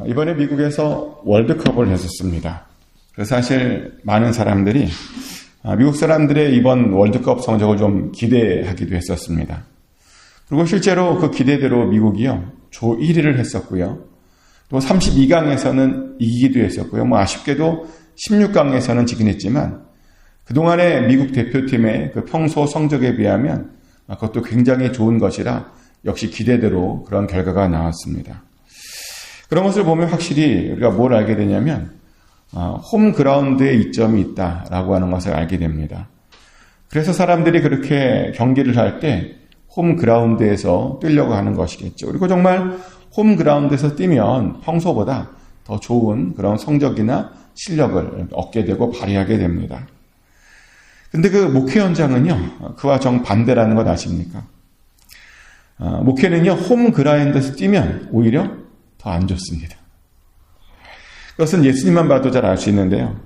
이번에 미국에서 월드컵을 했었습니다. 그래서 사실 많은 사람들이 미국 사람들의 이번 월드컵 성적을 좀 기대하기도 했었습니다. 그리고 실제로 그 기대대로 미국이요, 조 1위를 했었고요. 또 32강에서는 이기기도 했었고요. 아쉽게도 16강에서는 지긴 했지만 그동안의 미국 대표팀의 그 평소 성적에 비하면 그것도 굉장히 좋은 것이라 역시 기대대로 그런 결과가 나왔습니다. 그런 것을 보면 확실히 우리가 뭘 알게 되냐면 홈그라운드에 이점이 있다라고 하는 것을 알게 됩니다. 그래서 사람들이 그렇게 경기를 할 때 홈그라운드에서 뛰려고 하는 것이겠죠. 그리고 정말 홈그라운드에서 뛰면 평소보다 더 좋은 그런 성적이나 실력을 얻게 되고 발휘하게 됩니다. 근데 그 목회 현장은요, 그와 정반대라는 것 아십니까? 목회는요, 홈그라운드에서 뛰면 오히려 더 안 좋습니다. 그것은 예수님만 봐도 잘 알 수 있는데요.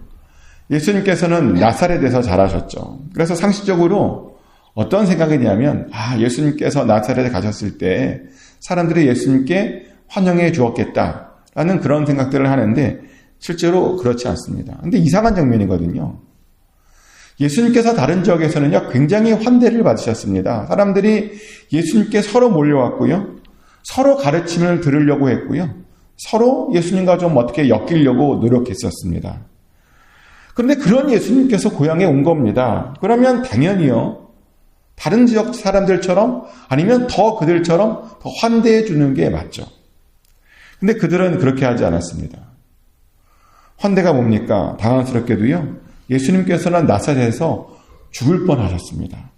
예수님께서는 나사렛에서 자라셨죠. 그래서 상식적으로 어떤 생각이냐면, 예수님께서 나사렛에 가셨을 때 사람들이 예수님께 환영해 주었겠다라는 그런 생각들을 하는데 실제로 그렇지 않습니다. 근데 이상한 장면이거든요. 예수님께서 다른 지역에서는요, 굉장히 환대를 받으셨습니다. 사람들이 예수님께 서로 몰려왔고요. 서로 가르침을 들으려고 했고요. 서로 예수님과 좀 어떻게 엮이려고 노력했었습니다. 그런데 그런 예수님께서 고향에 온 겁니다. 그러면 당연히요, 다른 지역 사람들처럼 아니면 더 그들처럼 더 환대해 주는 게 맞죠. 근데 그들은 그렇게 하지 않았습니다. 환대가 뭡니까? 당황스럽게도요, 예수님께서는 나사렛에서 죽을 뻔하셨습니다.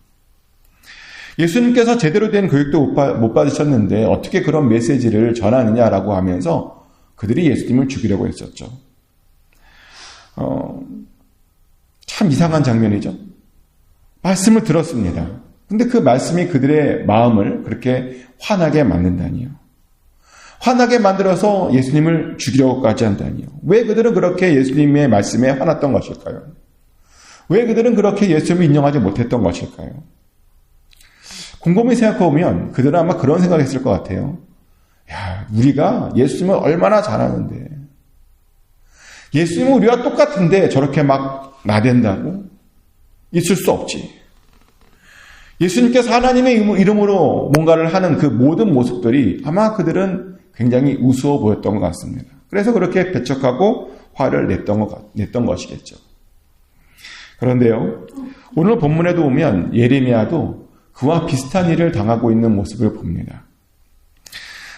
예수님께서 제대로 된 교육도 못 받으셨는데 어떻게 그런 메시지를 전하느냐라고 하면서 그들이 예수님을 죽이려고 했었죠. 참 이상한 장면이죠. 말씀을 들었습니다. 근데 그 말씀이 그들의 마음을 그렇게 화나게 만든다니요. 화나게 만들어서 예수님을 죽이려고까지 한다니요. 왜 그들은 그렇게 예수님의 말씀에 화났던 것일까요? 왜 그들은 그렇게 예수님을 인정하지 못했던 것일까요? 곰곰이 생각해보면 그들은 아마 그런 생각을 했을 것 같아요. 우리가 예수님을 얼마나 잘하는데, 예수님은 우리와 똑같은데 저렇게 막 나댄다고? 있을 수 없지. 예수님께서 하나님의 이름으로 뭔가를 하는 그 모든 모습들이 아마 그들은 굉장히 우스워 보였던 것 같습니다. 그래서 그렇게 배척하고 화를 냈던 것이겠죠. 그런데요, 오늘 본문에도 보면 예레미야도 그와 비슷한 일을 당하고 있는 모습을 봅니다.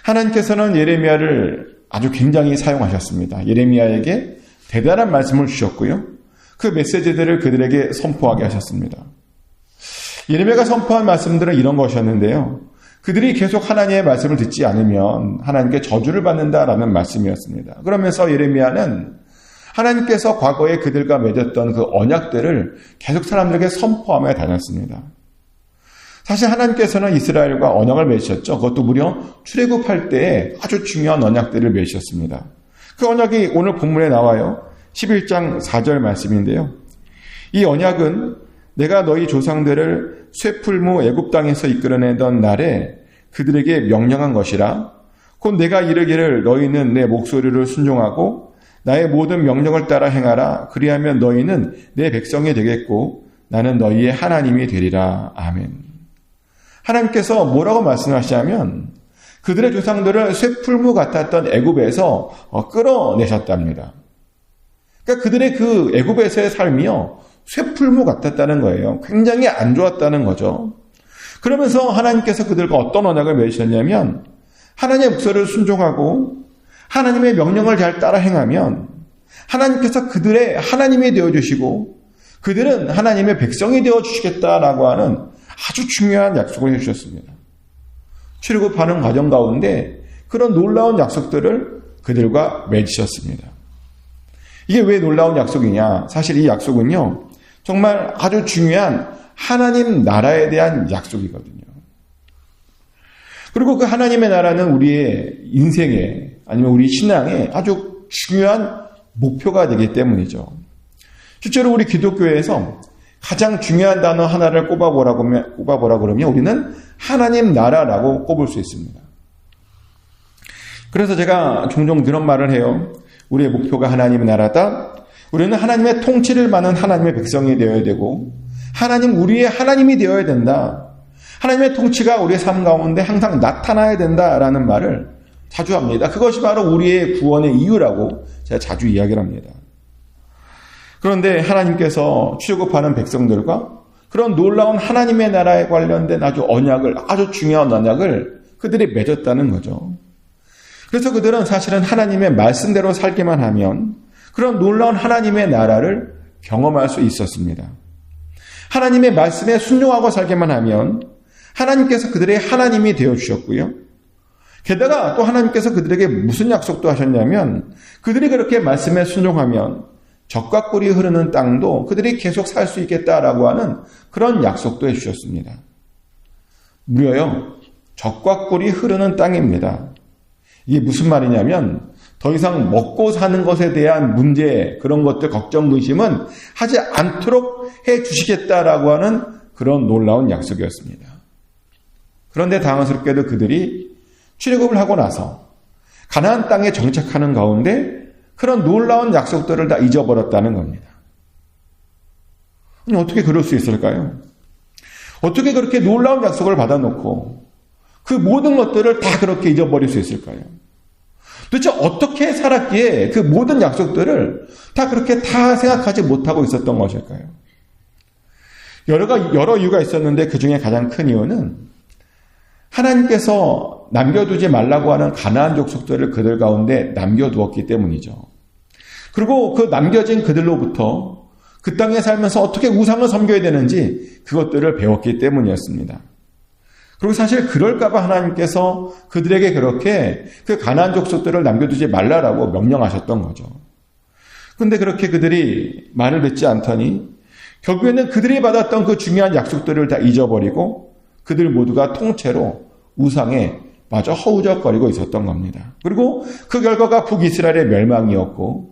하나님께서는 예레미야를 아주 굉장히 사용하셨습니다. 예레미야에게 대단한 말씀을 주셨고요. 그 메시지들을 그들에게 선포하게 하셨습니다. 예레미야가 선포한 말씀들은 이런 것이었는데요. 그들이 계속 하나님의 말씀을 듣지 않으면 하나님께 저주를 받는다라는 말씀이었습니다. 그러면서 예레미야는 하나님께서 과거에 그들과 맺었던 그 언약들을 계속 사람들에게 선포하며 다녔습니다. 사실 하나님께서는 이스라엘과 언약을 맺으셨죠. 그것도 무려 출애굽할 때에 아주 중요한 언약들을 맺으셨습니다. 그 언약이 오늘 본문에 나와요. 11장 4절 말씀인데요. 이 언약은 내가 너희 조상들을 쇠풀무 애굽 땅에서 이끌어내던 날에 그들에게 명령한 것이라. 곧 내가 이르기를 너희는 내 목소리를 순종하고 나의 모든 명령을 따라 행하라. 그리하면 너희는 내 백성이 되겠고 나는 너희의 하나님이 되리라. 아멘. 하나님께서 뭐라고 말씀하시냐면 그들의 조상들을 쇠풀무 같았던 애굽에서 끌어내셨답니다. 그러니까 그들의 그 애굽에서의 삶이요, 쇠풀무 같았다는 거예요. 굉장히 안 좋았다는 거죠. 그러면서 하나님께서 그들과 어떤 언약을 맺으셨냐면 하나님의 목소리를 순종하고 하나님의 명령을 잘 따라 행하면 하나님께서 그들의 하나님이 되어주시고 그들은 하나님의 백성이 되어주시겠다라고 하는 아주 중요한 약속을 해주셨습니다. 출애굽하는 과정 가운데 그런 놀라운 약속들을 그들과 맺으셨습니다. 이게 왜 놀라운 약속이냐? 사실 이 약속은요, 정말 아주 중요한 하나님 나라에 대한 약속이거든요. 그리고 그 하나님의 나라는 우리의 인생에 아니면 우리 신앙에 아주 중요한 목표가 되기 때문이죠. 실제로 우리 기독교에서 가장 중요한 단어 하나를 꼽아보라 그러면 우리는 하나님 나라라고 꼽을 수 있습니다. 그래서 제가 종종 그런 말을 해요. 우리의 목표가 하나님의 나라다. 우리는 하나님의 통치를 받는 하나님의 백성이 되어야 되고 우리의 하나님이 되어야 된다. 하나님의 통치가 우리의 삶 가운데 항상 나타나야 된다라는 말을 자주 합니다. 그것이 바로 우리의 구원의 이유라고 제가 자주 이야기를 합니다. 그런데 하나님께서 출애굽하는 백성들과 그런 놀라운 하나님의 나라에 관련된 아주 중요한 언약을 그들이 맺었다는 거죠. 그래서 그들은 사실은 하나님의 말씀대로 살기만 하면 그런 놀라운 하나님의 나라를 경험할 수 있었습니다. 하나님의 말씀에 순종하고 살기만 하면 하나님께서 그들의 하나님이 되어주셨고요. 게다가 또 하나님께서 그들에게 무슨 약속도 하셨냐면 그들이 그렇게 말씀에 순종하면 젖과 꿀이 흐르는 땅도 그들이 계속 살 수 있겠다라고 하는 그런 약속도 해주셨습니다. 무려요. 젖과 꿀이 흐르는 땅입니다. 이게 무슨 말이냐면 더 이상 먹고 사는 것에 대한 문제, 그런 것들 걱정, 근심은 하지 않도록 해주시겠다라고 하는 그런 놀라운 약속이었습니다. 그런데 당황스럽게도 그들이 출애굽을 하고 나서 가나안 땅에 정착하는 가운데 그런 놀라운 약속들을 다 잊어버렸다는 겁니다. 어떻게 그럴 수 있을까요? 어떻게 그렇게 놀라운 약속을 받아놓고 그 모든 것들을 다 그렇게 잊어버릴 수 있을까요? 도대체 어떻게 살았기에 그 모든 약속들을 다 그렇게 다 생각하지 못하고 있었던 것일까요? 여러 이유가 있었는데 그 중에 가장 큰 이유는 하나님께서 남겨두지 말라고 하는 가나안 족속들을 그들 가운데 남겨두었기 때문이죠. 그리고 그 남겨진 그들로부터 그 땅에 살면서 어떻게 우상을 섬겨야 되는지 그것들을 배웠기 때문이었습니다. 그리고 사실 그럴까봐 하나님께서 그들에게 그렇게 그 가나안 족속들을 남겨두지 말라라고 명령하셨던 거죠. 그런데 그렇게 그들이 말을 듣지 않더니 결국에는 그들이 받았던 그 중요한 약속들을 다 잊어버리고 그들 모두가 통째로 우상에 마저 허우적거리고 있었던 겁니다. 그리고 그 결과가 북이스라엘의 멸망이었고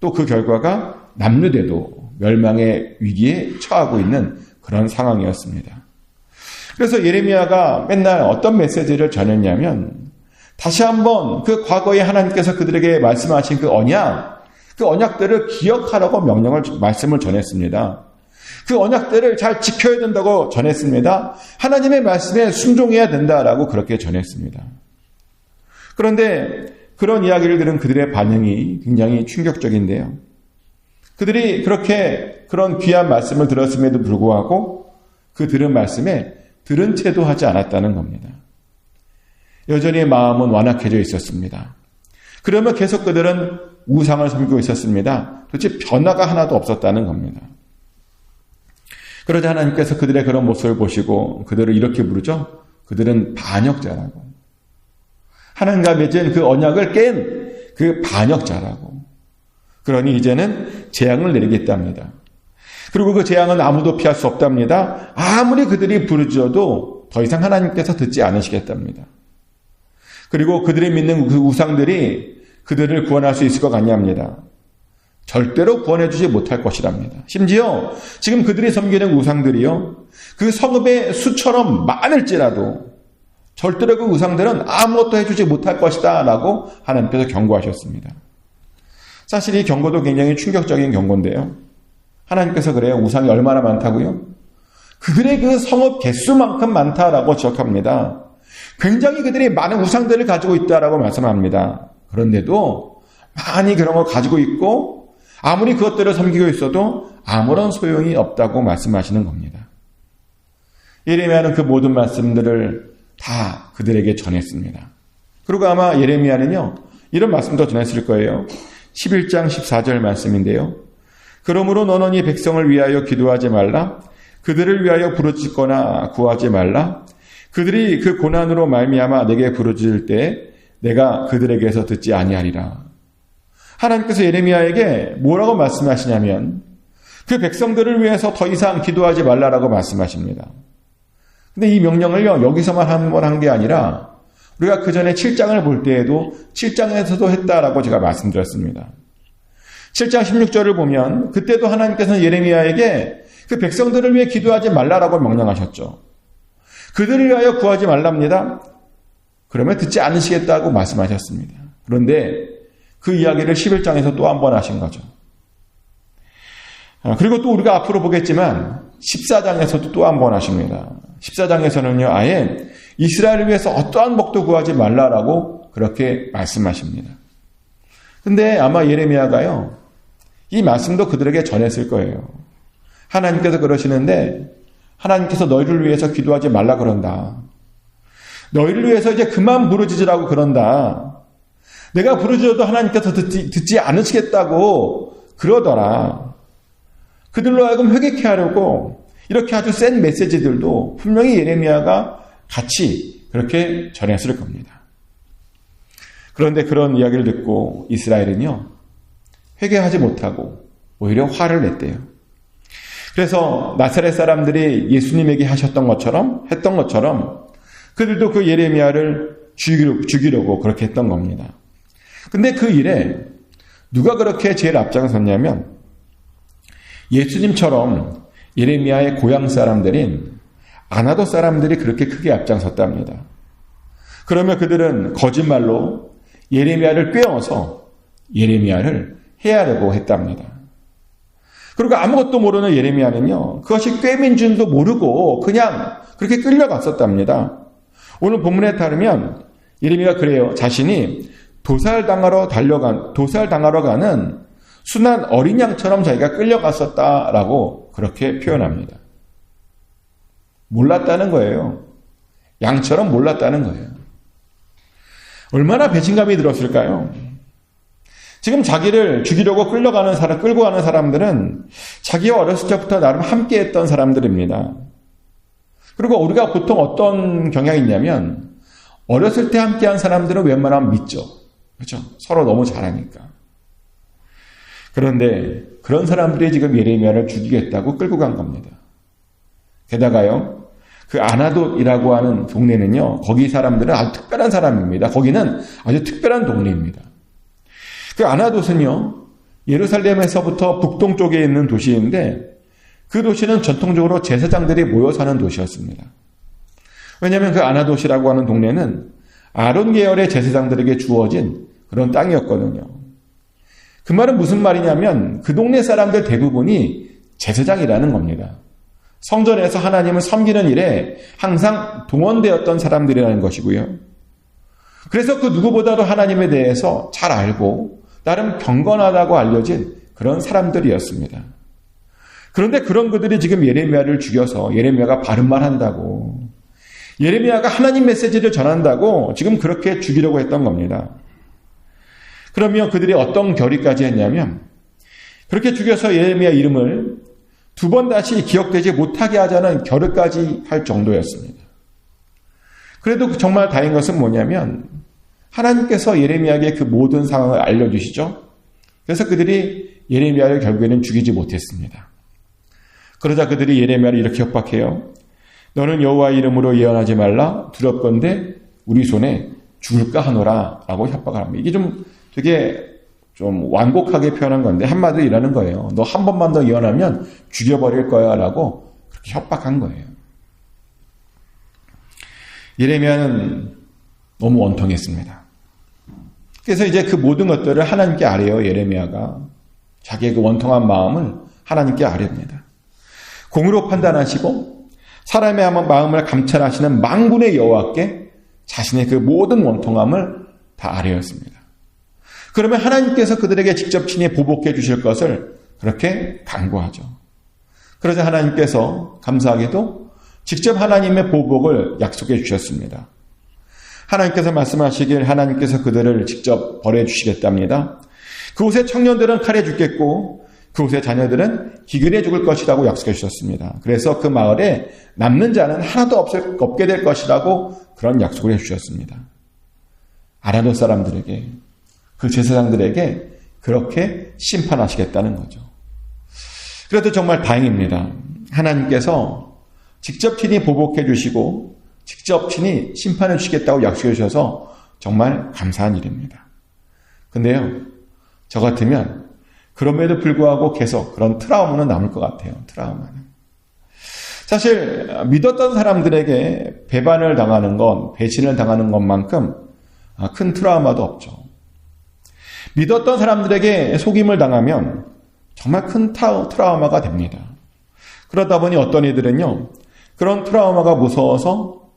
또 그 결과가 남유대도 멸망의 위기에 처하고 있는 그런 상황이었습니다. 그래서 예레미야가 맨날 어떤 메시지를 전했냐면 다시 한번 그 과거에 하나님께서 그들에게 말씀하신 그 언약들을 기억하라고 말씀을 전했습니다. 그 언약들을 잘 지켜야 된다고 전했습니다. 하나님의 말씀에 순종해야 된다라고 그렇게 전했습니다. 그런데 그런 이야기를 들은 그들의 반응이 굉장히 충격적인데요. 그들이 그렇게 그런 귀한 말씀을 들었음에도 불구하고 그 들은 말씀에 들은 채도 하지 않았다는 겁니다. 여전히 마음은 완악해져 있었습니다. 그러면 계속 그들은 우상을 섬기고 있었습니다. 도대체 변화가 하나도 없었다는 겁니다. 그러자 하나님께서 그들의 그런 모습을 보시고 그들을 이렇게 부르죠. 그들은 반역자라고. 하나님과 맺은 그 언약을 깬 그 반역자라고. 그러니 이제는 재앙을 내리겠답니다. 그리고 그 재앙은 아무도 피할 수 없답니다. 아무리 그들이 부르짖어도 더 이상 하나님께서 듣지 않으시겠답니다. 그리고 그들이 믿는 그 우상들이 그들을 구원할 수 있을 것 같냐합니다. 절대로 구원해주지 못할 것이랍니다. 심지어 지금 그들이 섬기는 우상들이요, 그 성읍의 수처럼 많을지라도 절대로 그 우상들은 아무것도 해주지 못할 것이다 라고 하나님께서 경고하셨습니다. 사실 이 경고도 굉장히 충격적인 경고인데요. 하나님께서 그래요. 우상이 얼마나 많다고요? 그들의 그 성읍 개수만큼 많다라고 지적합니다. 굉장히 그들이 많은 우상들을 가지고 있다라고 말씀합니다. 그런데도 많이 그런 걸 가지고 있고 아무리 그것들을 섬기고 있어도 아무런 소용이 없다고 말씀하시는 겁니다. 예레미야는 그 모든 말씀들을 다 그들에게 전했습니다. 그리고 아마 예레미야는요, 이런 말씀도 전했을 거예요. 11장 14절 말씀인데요. 그러므로 너는 이 백성을 위하여 기도하지 말라. 그들을 위하여 부르짖거나 구하지 말라. 그들이 그 고난으로 말미암아 내게 부르짖을 때 내가 그들에게서 듣지 아니하리라. 하나님께서 예레미야에게 뭐라고 말씀하시냐면 그 백성들을 위해서 더 이상 기도하지 말라라고 말씀하십니다. 근데 이 명령을요, 여기서만 한 번 한 게 아니라 우리가 그 전에 7장을 볼 때에도 7장에서도 했다라고 제가 말씀드렸습니다. 7장 16절을 보면 그때도 하나님께서는 예레미야에게 그 백성들을 위해 기도하지 말라라고 명령하셨죠. 그들을 위하여 구하지 말랍니다. 그러면 듣지 않으시겠다고 말씀하셨습니다. 그런데 그 이야기를 11장에서 또 한 번 하신 거죠. 그리고 또 우리가 앞으로 보겠지만 14장에서도 또 한 번 하십니다. 14장에서는요, 아예 이스라엘을 위해서 어떠한 복도 구하지 말라라고 그렇게 말씀하십니다. 근데 아마 예레미야가요, 이 말씀도 그들에게 전했을 거예요. 하나님께서 그러시는데, 하나님께서 너희를 위해서 기도하지 말라 그런다. 너희를 위해서 이제 그만 부르짖으라고 그런다. 내가 부르짖어도 하나님께서 듣지 않으시겠다고 그러더라. 그들로 하여금 회개케 하려고 이렇게 아주 센 메시지들도 분명히 예레미야가 같이 그렇게 전했을 겁니다. 그런데 그런 이야기를 듣고 이스라엘은요, 회개하지 못하고 오히려 화를 냈대요. 그래서 나사렛 사람들이 예수님에게 했던 것처럼 그들도 그 예레미야를 죽이려고 그렇게 했던 겁니다. 근데 그 일에 누가 그렇게 제일 앞장섰냐면 예수님처럼 예레미야의 고향 사람들인 아나도 사람들이 그렇게 크게 앞장섰답니다. 그러면 그들은 거짓말로 예레미야를 꿰어서 예레미야를 해하려고 했답니다. 그리고 아무것도 모르는 예레미야는요, 그것이 꿰민 줄도 모르고 그냥 그렇게 끌려갔었답니다. 오늘 본문에 따르면 예레미야가 그래요. 자신이 도살당하러 가는 순한 어린 양처럼 자기가 끌려갔었다라고 그렇게 표현합니다. 몰랐다는 거예요. 양처럼 몰랐다는 거예요. 얼마나 배신감이 들었을까요? 지금 자기를 죽이려고 끌고 가는 사람들은 자기와 어렸을 때부터 나름 함께했던 사람들입니다. 그리고 우리가 보통 어떤 경향이 있냐면 어렸을 때 함께한 사람들은 웬만하면 믿죠. 그렇죠? 서로 너무 잘하니까. 그런데 그런 사람들이 지금 예레미야를 죽이겠다고 끌고 간 겁니다. 게다가요, 그 아나돗이라고 하는 동네는요, 거기 사람들은 아주 특별한 사람입니다. 거기는 아주 특별한 동네입니다. 그 아나돗은요, 예루살렘에서부터 북동쪽에 있는 도시인데 그 도시는 전통적으로 제사장들이 모여 사는 도시였습니다. 왜냐하면 그 아나돗이라고 하는 동네는 아론 계열의 제사장들에게 주어진 그런 땅이었거든요. 그 말은 무슨 말이냐면 그 동네 사람들 대부분이 제사장이라는 겁니다. 성전에서 하나님을 섬기는 일에 항상 동원되었던 사람들이라는 것이고요. 그래서 그 누구보다도 하나님에 대해서 잘 알고 나름 경건하다고 알려진 그런 사람들이었습니다. 그런데 그런 그들이 지금 예레미야를 죽여서 예레미야가 바른 말 한다고, 예레미야가 하나님 메시지를 전한다고 지금 그렇게 죽이려고 했던 겁니다. 그러면 그들이 어떤 결의까지 했냐면 그렇게 죽여서 예레미야 이름을 두 번 다시 기억되지 못하게 하자는 결의까지 할 정도였습니다. 그래도 정말 다행인 것은 뭐냐면 하나님께서 예레미야에게 그 모든 상황을 알려주시죠. 그래서 그들이 예레미야를 결국에는 죽이지 못했습니다. 그러자 그들이 예레미야를 이렇게 협박해요. 너는 여호와의 이름으로 예언하지 말라. 두렵건대 우리 손에 죽을까 하노라 라고 협박을 합니다. 이게 좀 되게 좀 완곡하게 표현한 건데 한마디로 이러는 거예요. 너 한 번만 더 예언하면 죽여버릴 거야 라고 그렇게 협박한 거예요. 예레미야는 너무 원통했습니다. 그래서 이제 그 모든 것들을 하나님께 아뢰요. 예레미야가 자기의 그 원통한 마음을 하나님께 아뢰입니다. 공의로 판단하시고 사람의 마음을 감찰하시는 만군의 여호와께 자신의 그 모든 원통함을 다 아뢰었습니다. 그러면 하나님께서 그들에게 직접 친히 보복해 주실 것을 그렇게 간구하죠. 그러자 하나님께서 감사하게도 직접 하나님의 보복을 약속해 주셨습니다. 하나님께서 말씀하시길 하나님께서 그들을 직접 벌해 주시겠답니다. 그곳의 청년들은 칼에 죽겠고 그곳의 자녀들은 기근에 죽을 것이라고 약속해 주셨습니다. 그래서 그 마을에 남는 자는 하나도 없게 될 것이라고 그런 약속을 해주셨습니다. 아나돗 사람들에게, 그 제사장들에게 그렇게 심판하시겠다는 거죠. 그래도 정말 다행입니다. 하나님께서 직접 친히 보복해 주시고 직접 친히 심판해 주시겠다고 약속해 주셔서 정말 감사한 일입니다. 근데요, 저 같으면 그럼에도 불구하고 계속 그런 트라우마는 남을 것 같아요. 트라우마는. 사실 믿었던 사람들에게 배반을 당하는 건, 배신을 당하는 것만큼 큰 트라우마도 없죠. 믿었던 사람들에게 속임을 당하면 정말 큰 트라우마가 됩니다. 그러다 보니 어떤 이들은요, 그런 트라우마가 무서워서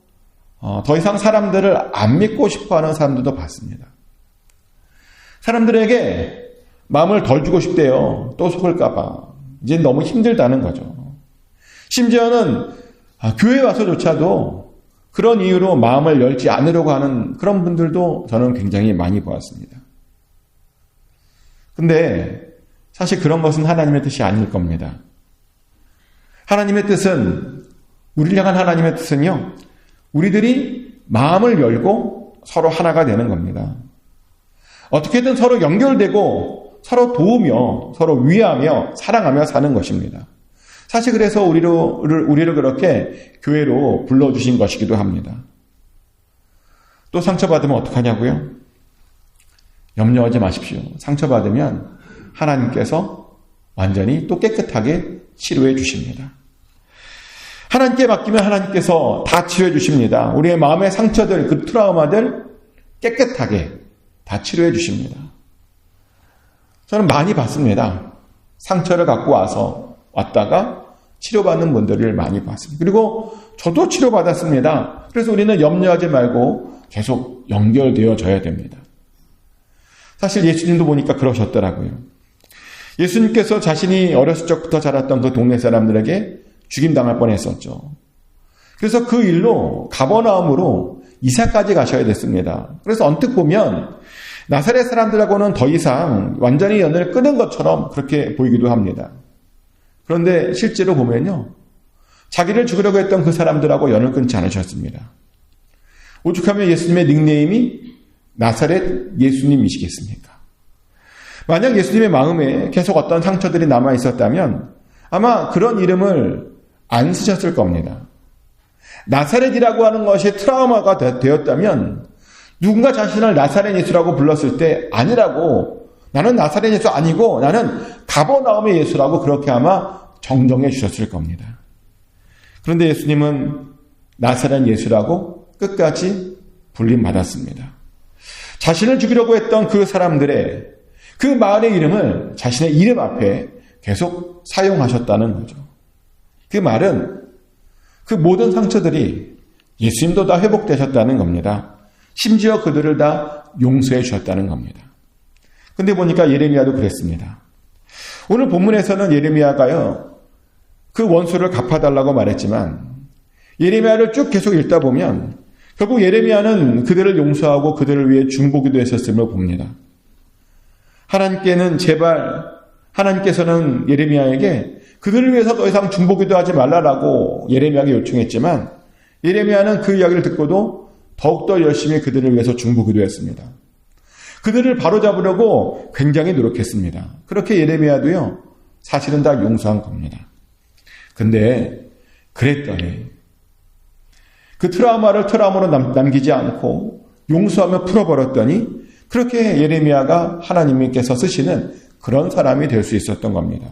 더 이상 사람들을 안 믿고 싶어하는 사람들도 봤습니다. 사람들에게 마음을 덜 주고 싶대요. 또 속을까봐. 이제 너무 힘들다는 거죠. 심지어는 교회에 와서조차도 그런 이유로 마음을 열지 않으려고 하는 그런 분들도 저는 굉장히 많이 보았습니다. 근데 사실 그런 것은 하나님의 뜻이 아닐 겁니다. 하나님의 뜻은, 우리를 향한 하나님의 뜻은요, 우리들이 마음을 열고 서로 하나가 되는 겁니다. 어떻게든 서로 연결되고 서로 도우며 서로 위하며 사랑하며 사는 것입니다. 사실 그래서 우리를 그렇게 교회로 불러주신 것이기도 합니다. 또 상처받으면 어떡하냐고요? 염려하지 마십시오. 상처받으면 하나님께서 완전히 또 깨끗하게 치료해 주십니다. 하나님께 맡기면 하나님께서 다 치료해 주십니다. 우리의 마음의 상처들, 그 트라우마들 깨끗하게 다 치료해 주십니다. 저는 많이 봤습니다. 상처를 갖고 왔다가 치료받는 분들을 많이 봤습니다. 그리고 저도 치료받았습니다. 그래서 우리는 염려하지 말고 계속 연결되어져야 됩니다. 사실 예수님도 보니까 그러셨더라고요. 예수님께서 자신이 어렸을 적부터 자랐던 그 동네 사람들에게 죽임당할 뻔했었죠. 그래서 그 일로 가버나움으로 이사까지 가셔야 됐습니다. 그래서 언뜻 보면 나사렛 사람들하고는 더 이상 완전히 연을 끊은 것처럼 그렇게 보이기도 합니다. 그런데 실제로 보면요, 자기를 죽이려고 했던 그 사람들하고 연을 끊지 않으셨습니다. 오죽하면 예수님의 닉네임이 나사렛 예수님이시겠습니까? 만약 예수님의 마음에 계속 어떤 상처들이 남아 있었다면 아마 그런 이름을 안 쓰셨을 겁니다. 나사렛이라고 하는 것이 트라우마가 되었다면 누군가 자신을 나사렛 예수라고 불렀을 때 아니라고, 나는 나사렛 예수 아니고 나는 가버나움의 예수라고 그렇게 아마 정정해 주셨을 겁니다. 그런데 예수님은 나사렛 예수라고 끝까지 불림받았습니다. 자신을 죽이려고 했던 그 사람들의 그 마을의 이름을 자신의 이름 앞에 계속 사용하셨다는 거죠. 그 말은 그 모든 상처들이 예수님도 다 회복되셨다는 겁니다. 심지어 그들을 다 용서해 주셨다는 겁니다. 근데 보니까 예레미야도 그랬습니다. 오늘 본문에서는 예레미야가요, 그 원수를 갚아달라고 말했지만 예레미야를 쭉 계속 읽다 보면 결국 예레미야는 그들을 용서하고 그들을 위해 중보기도 했었음을 봅니다. 하나님께서는 예레미야에게 그들을 위해서 더 이상 중보기도 하지 말라라고 예레미야에게 요청했지만 예레미야는 그 이야기를 듣고도 더욱더 열심히 그들을 위해서 중보기도 했습니다. 그들을 바로잡으려고 굉장히 노력했습니다. 그렇게 예레미야도요, 사실은 다 용서한 겁니다. 근데 그랬더니 그 트라우마로 남기지 않고 용서하며 풀어버렸더니 그렇게 예레미야가 하나님께서 쓰시는 그런 사람이 될 수 있었던 겁니다.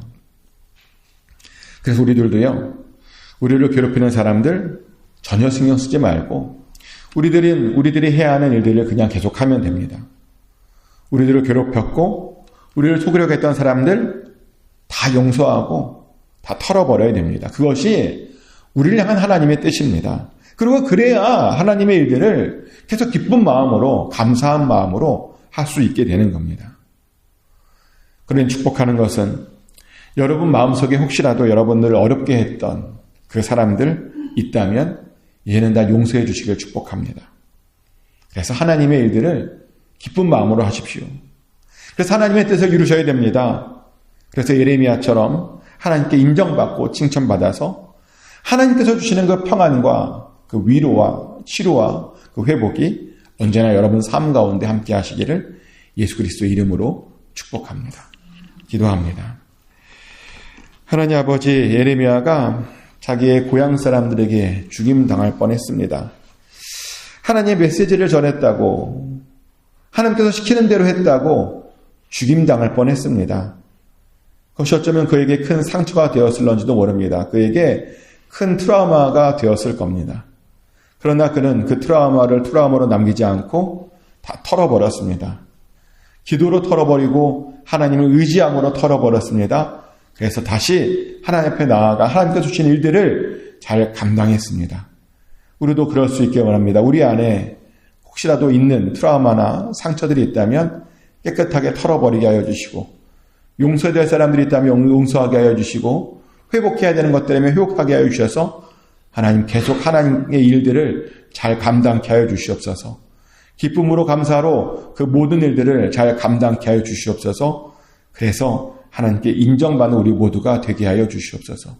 그래서 우리를 괴롭히는 사람들 전혀 신경 쓰지 말고 우리들이 해야 하는 일들을 그냥 계속하면 됩니다. 우리들을 괴롭혔고 우리를 속이려고 했던 사람들 다 용서하고 다 털어버려야 됩니다. 그것이 우리를 향한 하나님의 뜻입니다. 그리고 그래야 하나님의 일들을 계속 기쁜 마음으로, 감사한 마음으로 할 수 있게 되는 겁니다. 그러니 축복하는 것은 여러분 마음속에 혹시라도 여러분들을 어렵게 했던 그 사람들 있다면 얘는 다 용서해 주시길 축복합니다. 그래서 하나님의 일들을 기쁜 마음으로 하십시오. 그래서 하나님의 뜻을 이루셔야 됩니다. 그래서 예레미야처럼 하나님께 인정받고 칭찬받아서 하나님께서 주시는 그 평안과 그 위로와 치료와 그 회복이 언제나 여러분 삶 가운데 함께 하시기를 예수 그리스도의 이름으로 축복합니다. 기도합니다. 하나님 아버지, 예레미야가 자기의 고향 사람들에게 죽임당할 뻔했습니다. 하나님의 메시지를 전했다고, 하나님께서 시키는 대로 했다고 죽임당할 뻔했습니다. 그것이 어쩌면 그에게 큰 상처가 되었을런지도 모릅니다. 그에게 큰 트라우마가 되었을 겁니다. 그러나 그는 그 트라우마를 트라우마로 남기지 않고 다 털어버렸습니다. 기도로 털어버리고 하나님을 의지함으로 털어버렸습니다. 그래서 다시 하나님 앞에 나아가 하나님께서 주신 일들을 잘 감당했습니다. 우리도 그럴 수 있게 원합니다. 우리 안에 혹시라도 있는 트라우마나 상처들이 있다면 깨끗하게 털어버리게 하여 주시고, 용서해야 될 사람들이 있다면 용서하게 하여 주시고, 회복해야 되는 것들이면 회복하게 하여 주셔서 하나님 계속 하나님의 일들을 잘 감당케 하여 주시옵소서. 기쁨으로 감사로 그 모든 일들을 잘 감당케 하여 주시옵소서. 그래서 하나님께 인정받는 우리 모두가 되게 하여 주시옵소서.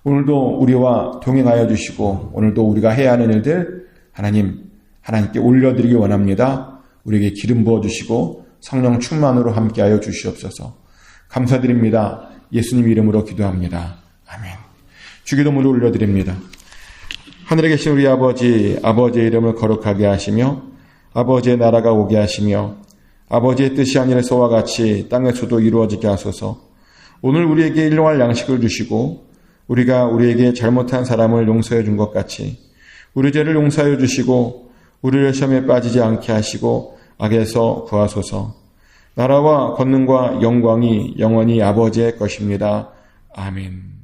오늘도 우리와 동행하여 주시고 오늘도 우리가 해야 하는 일들 하나님께 올려드리기 원합니다. 우리에게 기름 부어주시고 성령 충만으로 함께하여 주시옵소서. 감사드립니다. 예수님 이름으로 기도합니다. 아멘. 주기도문을 올려드립니다. 하늘에 계신 우리 아버지, 아버지의 이름을 거룩하게 하시며 아버지의 나라가 오게 하시며 아버지의 뜻이 하늘에서와 같이 땅에서도 이루어지게 하소서. 오늘 우리에게 일용할 양식을 주시고 우리가 우리에게 잘못한 사람을 용서해 준 것 같이 우리 죄를 용서하여 주시고 우리를 시험에 빠지지 않게 하시고 악에서 구하소서. 나라와 권능과 영광이 영원히 아버지의 것입니다. 아멘.